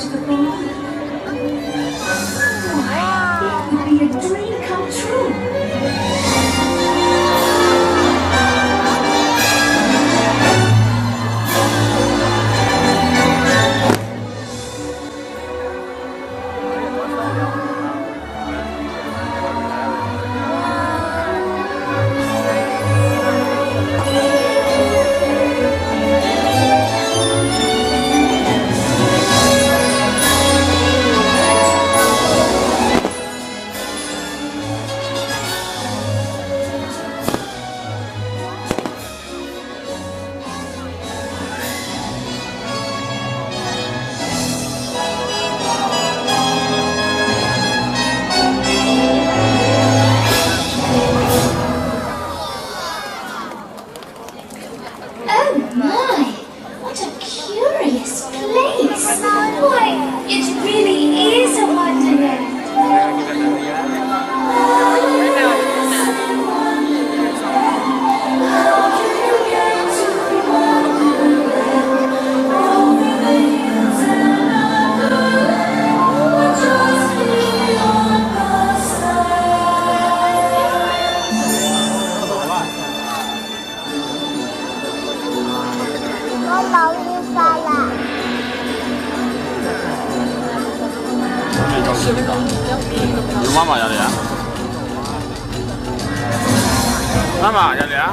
to the bar. Why, it would be a dream come true. Oh my! What a curious place! Why, it really is a wonderland!妈妈要的呀？妈妈要的呀？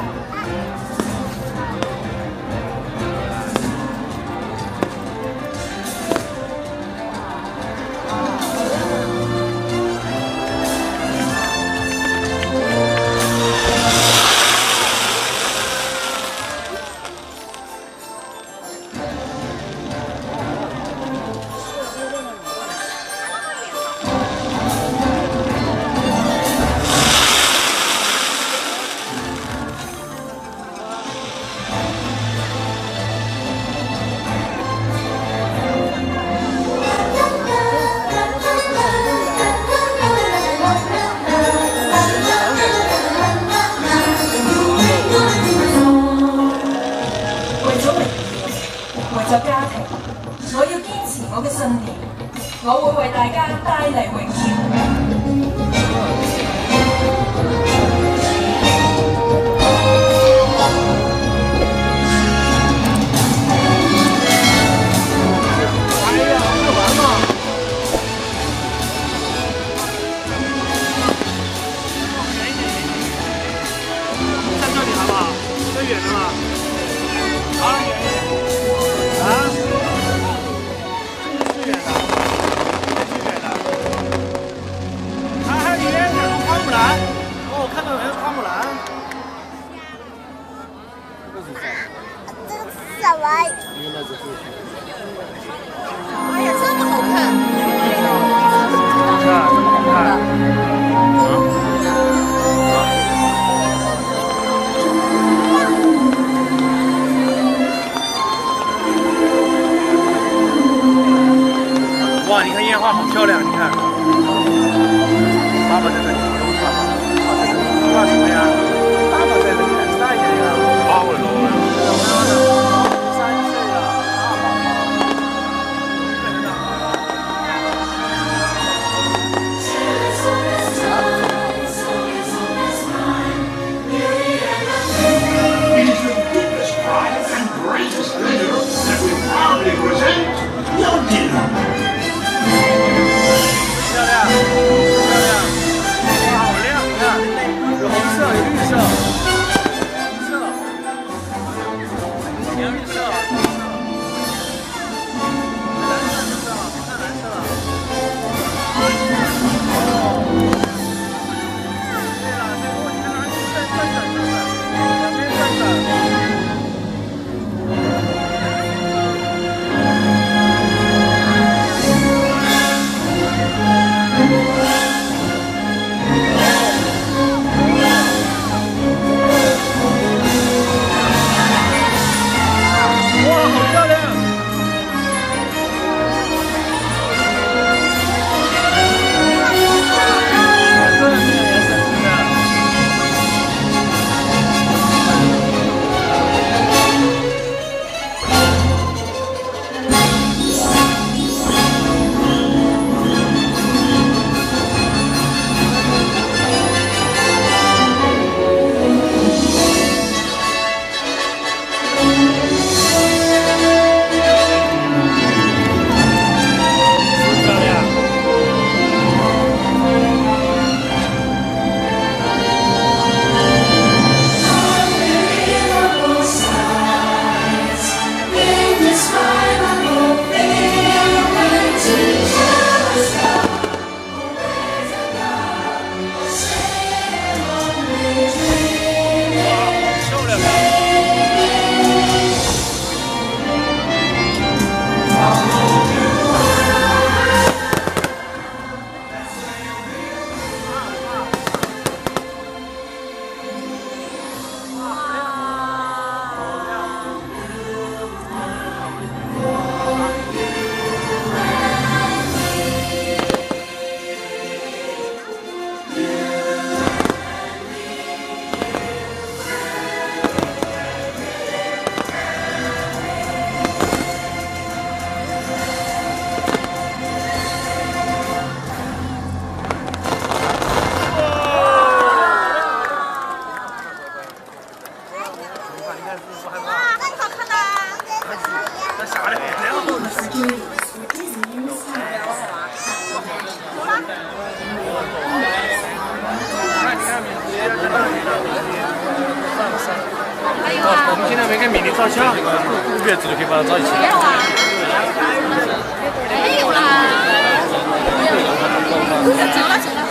為咗家庭，我要堅持我嘅信念，我會為大家帶嚟榮耀。站这里好不好？太远了嘛。啊？啊？是远的，是远的。啊，还有里面花木兰。哦，我看到有人花木兰。这是什么？哎呀，这么好看！好看，这么好看。哇，你看烟花好漂亮，你看。爸爸在这里，爸爸，爸什么呀？爸爸在这里，大一点呀。爸爸喽。3岁了，爸爸。It is with deepest pride and greatest pleasure that we proudly present your dinner. 漂亮，漂亮，哇，好亮！你看，有红色，有绿色。还是不害怕？啊，那好看的。那吓得了。我们现在没跟米粒照相，五月子就可以把它照一起。没有啊？没有啦。走了走了。